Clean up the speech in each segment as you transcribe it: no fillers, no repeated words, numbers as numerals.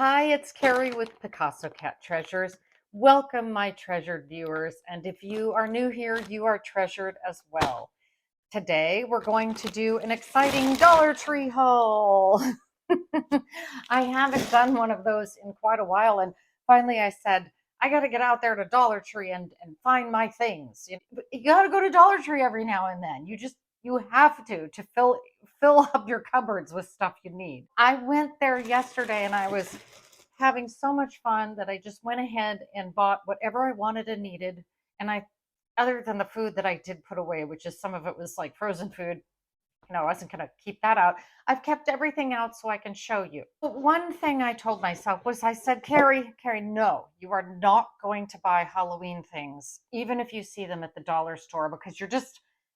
Hi, it's Carrie with Picasso Cat Treasures. Welcome, my treasured viewers. And if you are new here, you are treasured as well. Today, we're going to do an exciting Dollar Tree haul. I haven't done one of those in quite a while. And finally, I said, I got to get out there to Dollar Tree and find my things. You got to go to Dollar Tree every now and then. You have to fill up your cupboards with stuff you need. I went there yesterday and I was having so much fun that I just went ahead and bought whatever I wanted and needed. And other than the food that I did put away, which is some of it was like frozen food, I wasn't going to keep that out. I've kept everything out so I can show you. But one thing I told myself was I said, Carrie, no, you are not going to buy Halloween things, even if you see them at the dollar store, because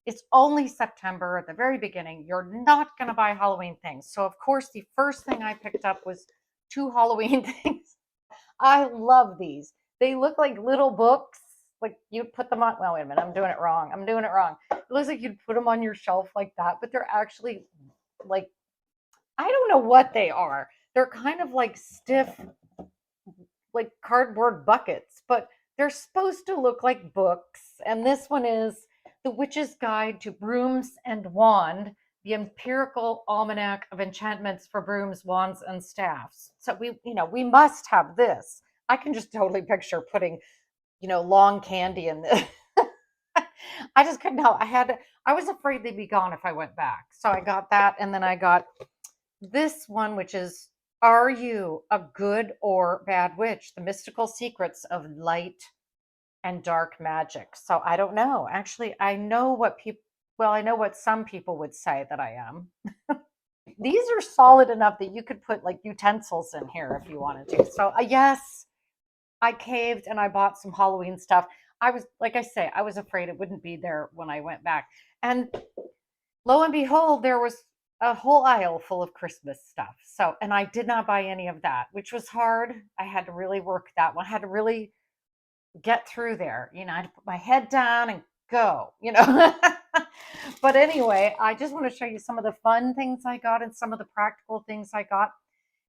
it's only September at the very beginning. You're not going to buy Halloween things. So, of course, the first thing I picked up was 2 Halloween things. I love these. They look like little books. Like you put them on, well, wait a minute, I'm doing it wrong. It looks like you'd put them on your shelf like that, but they're actually like, I don't know what they are. They're kind of like stiff, like cardboard buckets, but they're supposed to look like books. And this one is The Witch's Guide to Brooms and Wand, the Empirical Almanac of Enchantments for Brooms, Wands, and Staffs. So we must have this. I can just totally picture putting, long candy in this. I just couldn't help. I was afraid they'd be gone if I went back. So I got that. And then I got this one, which is, Are You a Good or Bad Witch? The Mystical Secrets of Light and Dark Magic. So I don't know. Actually, I know what some people would say that I am. These are solid enough that you could put like utensils in here if you wanted to. So yes, I caved and I bought some Halloween stuff. Like I say, I was afraid it wouldn't be there when I went back. And lo and behold, there was a whole aisle full of Christmas stuff. So, and I did not buy any of that, which was hard. I had to really work that one. I had to really get through there. I had to put my head down and go. But anyway, I just want to show you some of the fun things I got and some of the practical things I got.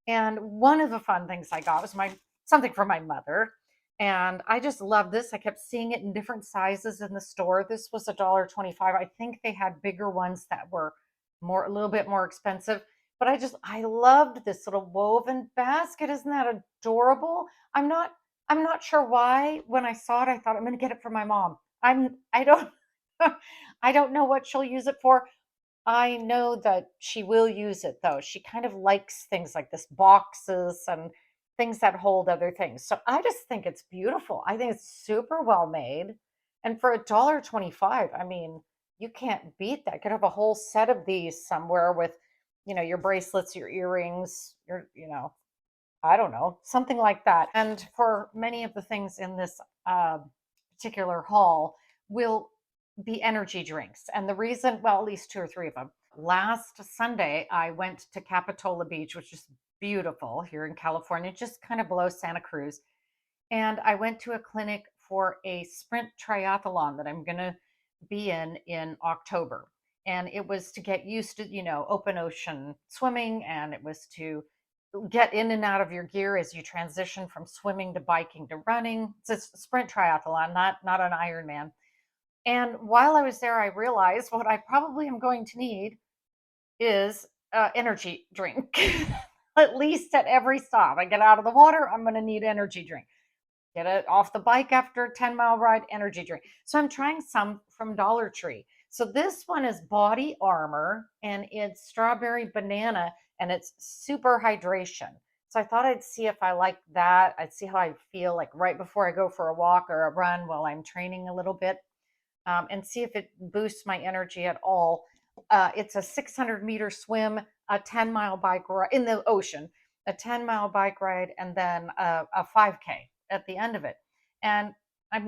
And one of the fun things I got was something for my mother. And I just love this. I kept seeing it in different sizes in the store. This was $1.25. I think they had bigger ones that were a little bit more expensive. But I loved this little woven basket. Isn't that adorable? I'm not sure why. When I saw it, I thought I'm going to get it for my mom. I don't I don't know what she'll use it for. I know that she will use it though. She kind of likes things like this, boxes and things that hold other things. So I just think it's beautiful. I think it's super well made. And for $1.25, I mean, you can't beat that. You could have a whole set of these somewhere with, your bracelets, your earrings, I don't know, something like that. And for many of the things in this particular haul will be energy drinks. And the reason, well, at least 2 or 3 of them. Last Sunday, I went to Capitola Beach, which is beautiful here in California, just kind of below Santa Cruz. And I went to a clinic for a sprint triathlon that I'm going to be in October. And it was to get used to, open ocean swimming, and it was to get in and out of your gear as you transition from swimming to biking to running. It's a sprint triathlon, not an Ironman. And while I was there, I realized what I probably am going to need is energy drink. At least at every stop. I get out of the water, I'm going to need energy drink. Get it off the bike after a 10-mile ride, energy drink. So I'm trying some from Dollar Tree. So this one is Body Armor, and it's strawberry banana, and it's super hydration. So I thought I'd see if I like that. I'd see how I feel like right before I go for a walk or a run while I'm training a little bit, and see if it boosts my energy at all. It's a 600-meter swim, a 10-mile bike ride in the ocean, a 10-mile bike ride, and then a 5K at the end of it. And I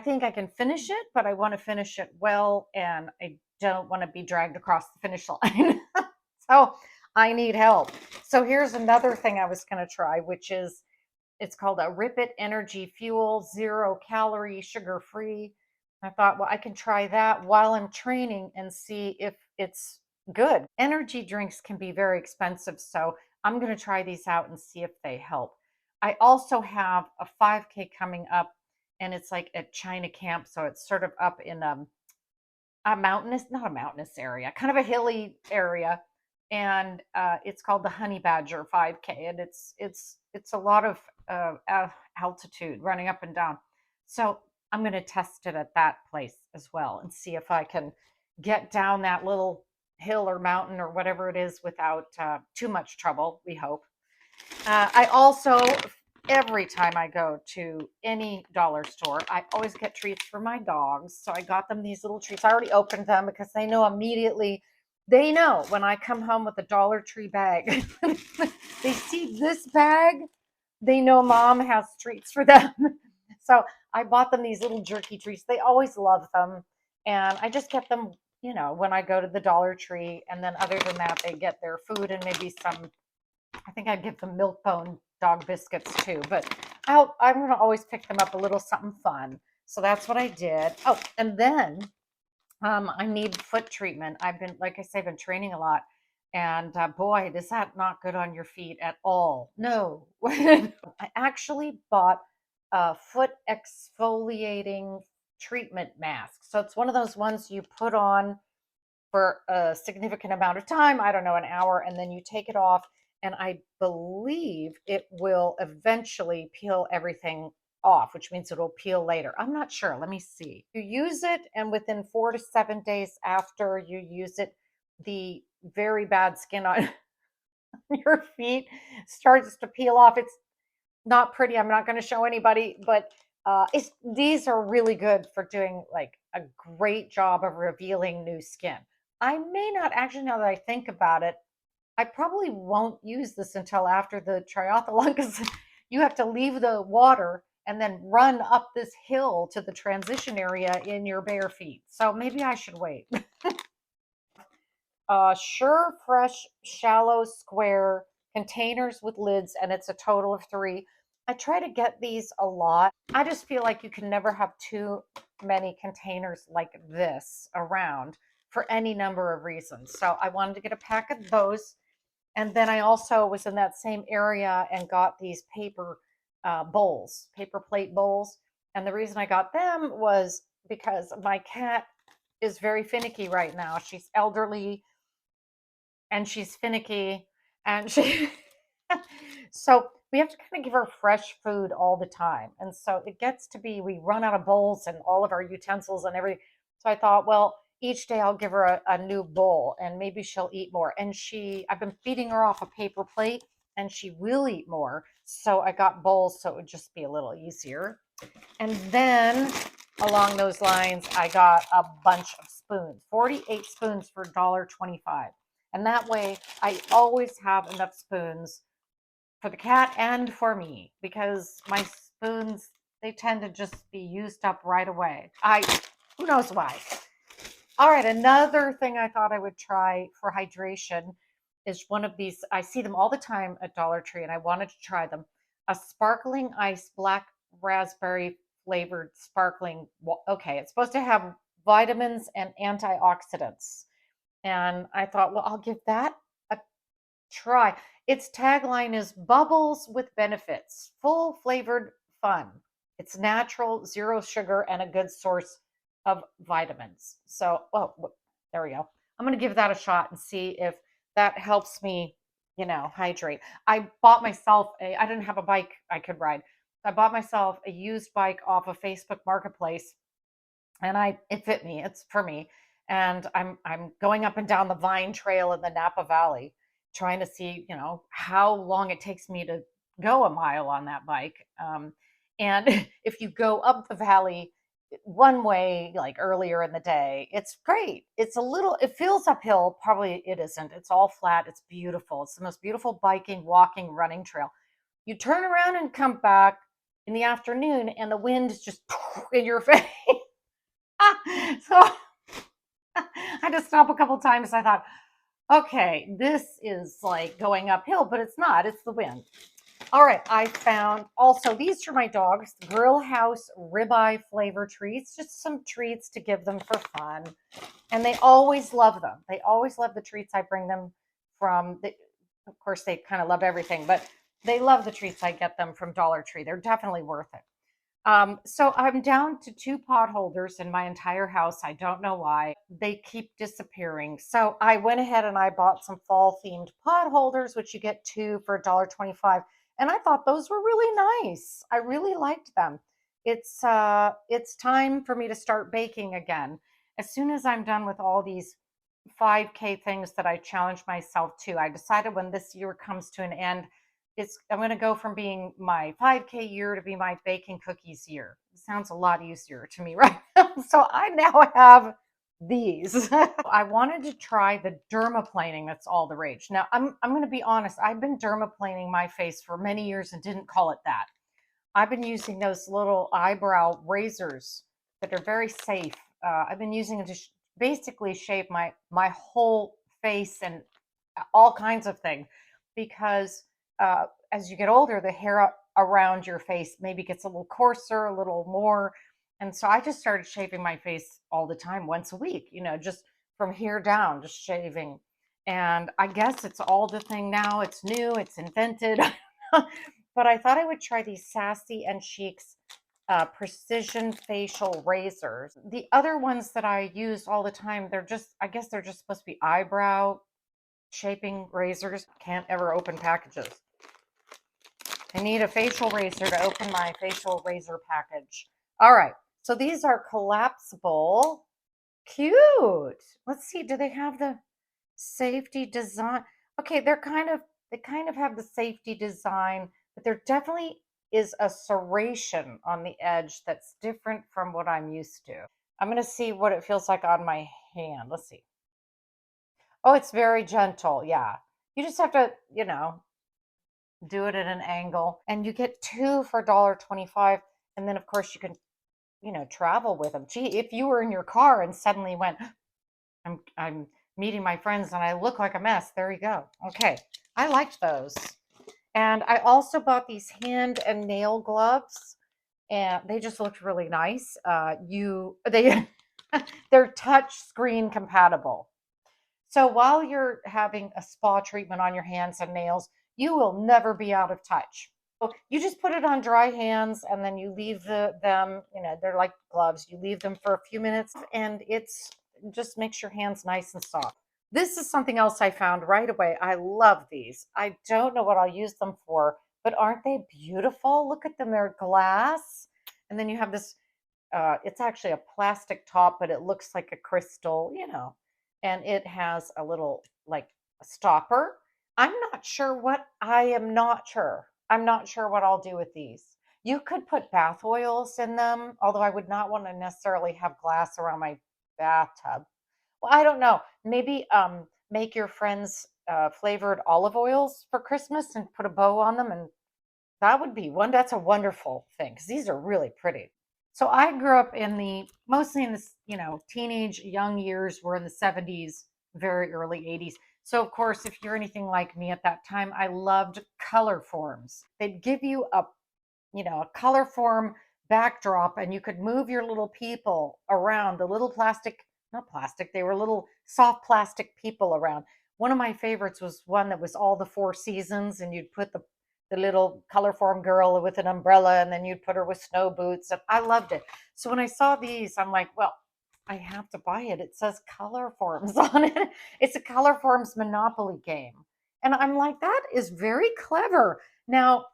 think I can finish it, but I want to finish it well, and I don't want to be dragged across the finish line. So I need help. So here's another thing I was going to try, which is, it's called a Rip It Energy Fuel, 0-calorie, sugar-free. I thought, well, I can try that while I'm training and see if it's good. Energy drinks can be very expensive, so I'm going to try these out and see if they help. I also have a 5K coming up, and it's like at China Camp. So it's sort of up in a mountainous, not a mountainous area, kind of a hilly area. And it's called the Honey Badger 5K. And it's a lot of altitude running up and down. So I'm going to test it at that place as well and see if I can get down that little hill or mountain or whatever it is without too much trouble, we hope. I also, every time I go to any dollar store, I always get treats for my dogs. So I got them these little treats. I already opened them because they know immediately. They know when I come home with a Dollar Tree bag. They see this bag, they know mom has treats for them. So I bought them these little jerky treats. They always love them. And I just get them, you know, when I go to the Dollar Tree. And then other than that, they get their food and maybe some, I think I'd give them milk bone dog biscuits too. But I'm going to always pick them up a little something fun. So that's what I did. Oh, and then I need foot treatment. I've been, like I say, I've been training a lot. And boy, is that not good on your feet at all. No. I actually bought a foot exfoliating treatment mask. So it's one of those ones you put on for a significant amount of time, I don't know, an hour, and then you take it off. And I believe it will eventually peel everything off, which means it'll peel later. I'm not sure. Let me see. You use it, and within 4 to 7 days after you use it, the very bad skin on your feet starts to peel off. It's not pretty. I'm not going to show anybody, but these are really good for doing like a great job of revealing new skin. I may not actually, now that I think about it, I probably won't use this until after the triathlon because you have to leave the water and then run up this hill to the transition area in your bare feet. So maybe I should wait. Sure, fresh, shallow, square containers with lids, and it's a total of 3. I try to get these a lot. I just feel like you can never have too many containers like this around for any number of reasons. So I wanted to get a pack of those. And then I also was in that same area and got these paper bowls, paper plate bowls. And the reason I got them was because my cat is very finicky right now. She's elderly and she's finicky and she so we have to kind of give her fresh food all the time. And so it gets to be, we run out of bowls and all of our utensils and everything. So I thought, well, each day I'll give her a new bowl and maybe she'll eat more. And I've been feeding her off a paper plate and she will eat more. So I got bowls so it would just be a little easier. And then along those lines, I got a bunch of spoons, 48 spoons for $1.25. And that way I always have enough spoons for the cat and for me, because my spoons, they tend to just be used up right away. Who knows why. All right, another thing I thought I would try for hydration is one of these. I see them all the time at Dollar Tree, and I wanted to try them. A sparkling ice black raspberry flavored sparkling. Okay, it's supposed to have vitamins and antioxidants. And I thought, well, I'll give that a try. Its tagline is bubbles with benefits, full flavored fun. It's natural, 0 sugar, and a good source of vitamins. So, oh, there we go. I'm going to give that a shot and see if that helps me, you know, hydrate. I bought myself I didn't have a bike I could ride. I bought myself a used bike off of Facebook Marketplace, and it fit me. It's for me. And I'm going up and down the Vine Trail in the Napa Valley, trying to see, you know, how long it takes me to go a mile on that bike. And if you go up the valley one way, like earlier in the day, it's great. It feels uphill. Probably it isn't. It's all flat. It's beautiful. It's the most beautiful biking, walking, running trail. You turn around and come back in the afternoon and the wind is just in your face. So I had to stop a couple times. I thought, okay, this is like going uphill, but it's not. It's the wind. All right, I found also these are my dogs, Grill House ribeye flavor treats, just some treats to give them for fun. And they always love them. They always love the treats I bring them from. of course, they kind of love everything, but they love the treats I get them from Dollar Tree. They're definitely worth it. So I'm down to 2 pot holders in my entire house. I don't know why. They keep disappearing. So I went ahead and I bought some fall themed pot holders, which you get 2 for $1.25. And I thought those were really nice. I really liked them. It's time for me to start baking again. As soon as I'm done with all these 5K things that I challenged myself to, I decided when this year comes to an end, I'm going to go from being my 5K year to be my baking cookies year. It sounds a lot easier to me right now. So I now have these. I wanted to try the dermaplaning that's all the rage. Now I'm going to be honest, I've been dermaplaning my face for many years and didn't call it that. I've been using those little eyebrow razors that are very safe. I've been using them to basically shave my whole face and all kinds of things, because as you get older, the hair around your face maybe gets a little coarser, a little more. And so I just started shaving my face all the time, once a week, just from here down, just shaving. And I guess it's all the thing now. It's new, it's invented. But I thought I would try these Sassy and Chic's precision facial razors. The other ones that I use all the time, I guess they're just supposed to be eyebrow shaping razors. Can't ever open packages. I need a facial razor to open my facial razor package. All right, so these are collapsible. Cute. Let's see, do they have the safety design? Okay, they kind of have the safety design, but there definitely is a serration on the edge that's different from what I'm used to. I'm going to see what it feels like on my hand. Let's see. Oh, it's very gentle. Yeah. You just have to, do it at an angle, and you get 2 for $1.25. And then of course you can, travel with them. Gee, if you were in your car and suddenly went, I'm meeting my friends and I look like a mess, there you go. Okay. I liked those. And I also bought these hand and nail gloves, and they just looked really nice. They're touch screen compatible. So while you're having a spa treatment on your hands and nails, you will never be out of touch. So you just put it on dry hands and then you leave them, they're like gloves. You leave them for a few minutes and it's just makes your hands nice and soft. This is something else I found right away. I love these. I don't know what I'll use them for, but aren't they beautiful? Look at them. They're glass. And then you have this, it's actually a plastic top, but it looks like a crystal, and it has a little like a stopper. I'm not sure I'm not sure what I'll do with these. You could put bath oils in them, although I would not want to necessarily have glass around my bathtub. Well, I don't know. Maybe make your friends flavored olive oils for Christmas and put a bow on them, and that's a wonderful thing because these are really pretty. So I grew up mostly in the, teenage young years. We're in the 70s, very early 80s. So of course, if you're anything like me at that time, I loved color forms. They'd give you a color form backdrop and you could move your little people around, the little not plastic, they were little soft plastic people around. One of my favorites was one that was all the 4 seasons, and you'd put the little color form girl with an umbrella, and then you'd put her with snow boots. And I loved it. So when I saw these, I'm like, well, I have to buy it. It says color forms on it. It's a color forms Monopoly game. And I'm like, that is very clever. Now,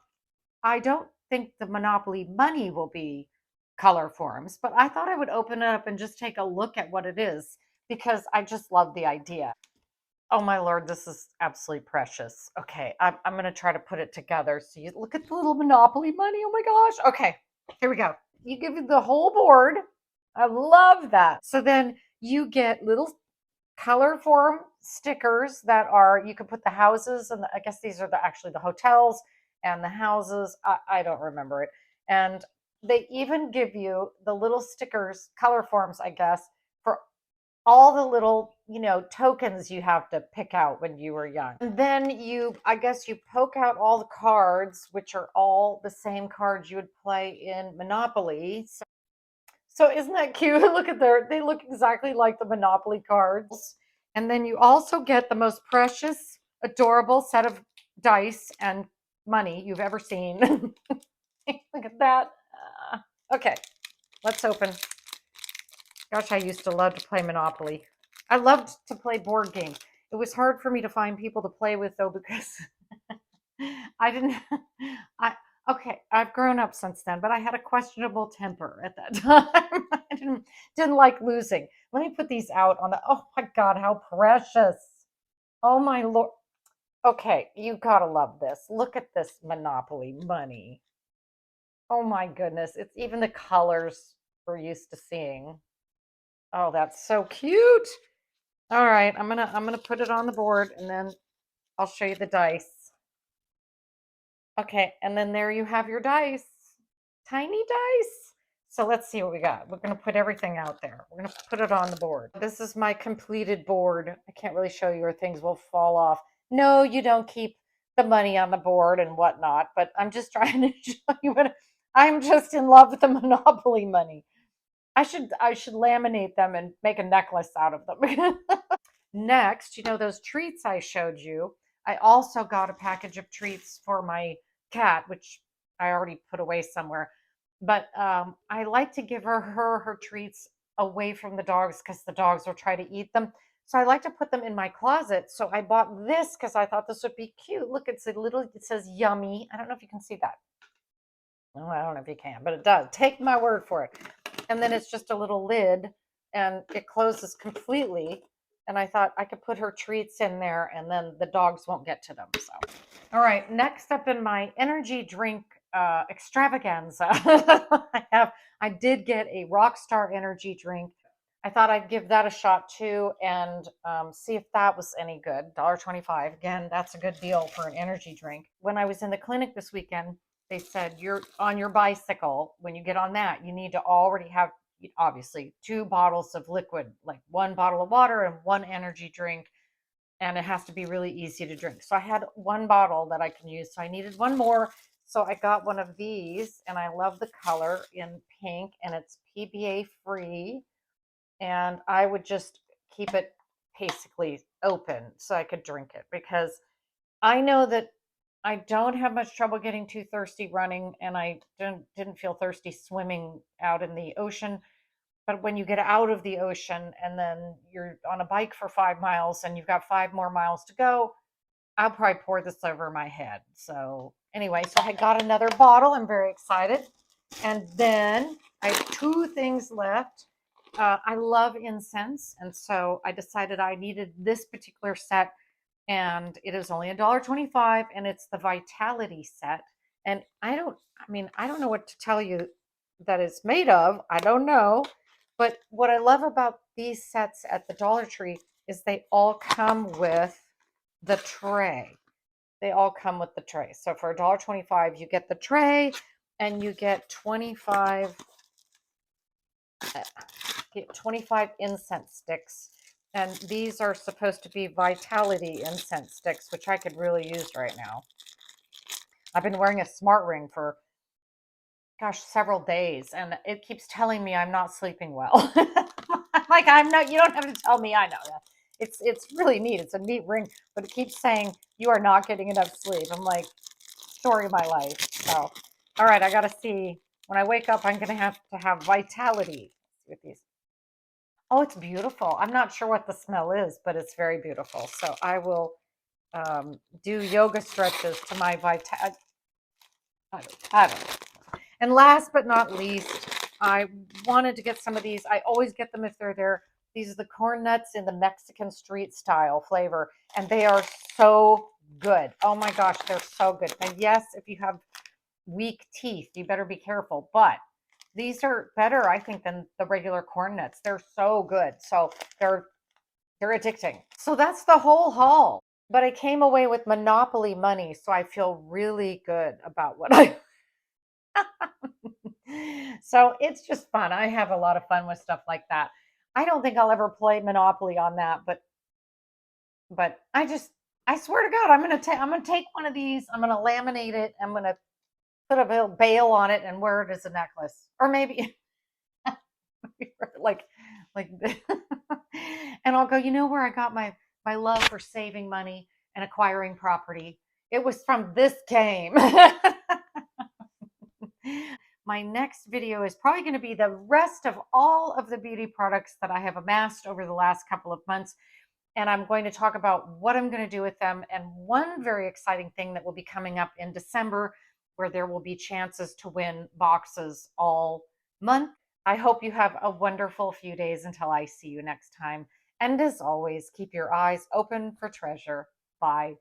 I don't think the Monopoly money will be color forms, but I thought I would open it up and just take a look at what it is because I just love the idea. Oh my Lord, this is absolutely precious. Okay, I'm going to try to put it together. So you look at the little Monopoly money. Oh my gosh. Okay, here we go. You give it the whole board. I love that. So then you get little color form stickers you can put the houses, and I guess these are actually the hotels and the houses. I don't remember it. And they even give you the little stickers, color forms, I guess, for all the little, tokens you have to pick out when you were young. And then I guess you poke out all the cards, which are all the same cards you would play in Monopoly. So isn't that cute? Look at they look exactly like the Monopoly cards. And then you also get the most precious adorable set of dice and money you've ever seen. Look at that. Okay, let's open. Gosh, I used to love to play Monopoly. I loved to play board games. It was hard for me to find people to play with, though, because I didn't. I okay. I've grown up since then, but I had a questionable temper at that time. I didn't like losing. Let me put these out on the. Oh my God, how precious! Oh my Lord. Okay, you gotta love this. Look at this Monopoly money. Oh my goodness, it's even the colors we're used to seeing. Oh, that's so cute. All right, I'm gonna put it on the board and then I'll show you the dice. Okay, and then there you have your dice. Tiny dice. So let's see what we got. We're gonna put everything out there. We're gonna put it on the board. This is my completed board. I can't really show you or things will fall off. No, you don't keep the money on the board and whatnot, but I'm just trying to show you what I'm just in love with the Monopoly money. I should laminate them and make a necklace out of them. Next, you know those treats I showed you. I also got a package of treats for my cat, which I already put away somewhere. But I like to give her treats away from the dogs because the dogs will try to eat them. So I like to put them in my closet. So I bought this because I thought this would be cute. Look, it's a little, it says yummy. I don't know if you can see that. Oh, I don't know if you can, but it does. Take my word for it. And then it's just a little lid and it closes completely. And I thought I could put her treats in there and then the dogs won't get to them. So, all right, next up in my energy drink extravaganza, I did get a Rockstar energy drink. I thought I'd give that a shot too and see if that was any good. $1.25. Again, that's a good deal for an energy drink. When I was in the clinic this weekend, they said you're on your bicycle. When you get on that, you need to already have obviously 2 bottles of liquid, like 1 bottle of water and 1 energy drink. And it has to be really easy to drink. So I had 1 bottle that I can use. So I needed 1 more. So I got one of these and I love the color in pink and it's PBA free. And I would just keep it basically open so I could drink it because I know that I don't have much trouble getting too thirsty running, and I didn't feel thirsty swimming out in the ocean. But when you get out of the ocean and then you're on a bike for 5 miles and you've got 5 more miles to go, I'll probably pour this over my head. So anyway, so I got another bottle. I'm very excited. And then I have 2 things left. I love incense, and so I decided I needed this particular set and it is only $1.25 and it's the Vitality set. And I don't know what to tell you that it's made of. I don't know. But what I love about these sets at the Dollar Tree is they all come with the tray. They all come with the tray. So for $1.25, you get the tray and you get 25 incense sticks. And these are supposed to be Vitality incense sticks, which I could really use right now. I've been wearing a smart ring for, gosh, several days, and it keeps telling me I'm not sleeping well. Like, I'm not, you don't have to tell me, I know that. It's really neat. It's a neat ring, but it keeps saying you are not getting enough sleep. I'm like, story of my life. So, all right, I got to see. When I wake up, I'm going to have Vitality with these. Oh, it's beautiful. I'm not sure what the smell is, but it's very beautiful. So I will do yoga stretches to my vitality. I don't know. And last but not least, I wanted to get some of these. I always get them if they're there. These are the corn nuts in the Mexican street style flavor, and they are so good. Oh my gosh, they're so good. And yes, if you have weak teeth, you better be careful. But these are better, I think, than the regular corn nuts. They're so good. So they're addicting. So that's the whole haul. But I came away with Monopoly money, so I feel really good about what I So it's just fun. I have a lot of fun with stuff like that. I don't think I'll ever play Monopoly on that, but I swear to God, I'm gonna take one of these, I'm gonna laminate it, I'm gonna put a little bail on it and wear it as a necklace. Or maybe like and I'll go, you know where I got my love for saving money and acquiring property. It was from this game. My next video is probably going to be the rest of all of the beauty products that I have amassed over the last couple of months. And I'm going to talk about what I'm going to do with them. And one very exciting thing that will be coming up in December, where there will be chances to win boxes all month. I hope you have a wonderful few days until I see you next time. And as always, keep your eyes open for treasure. Bye.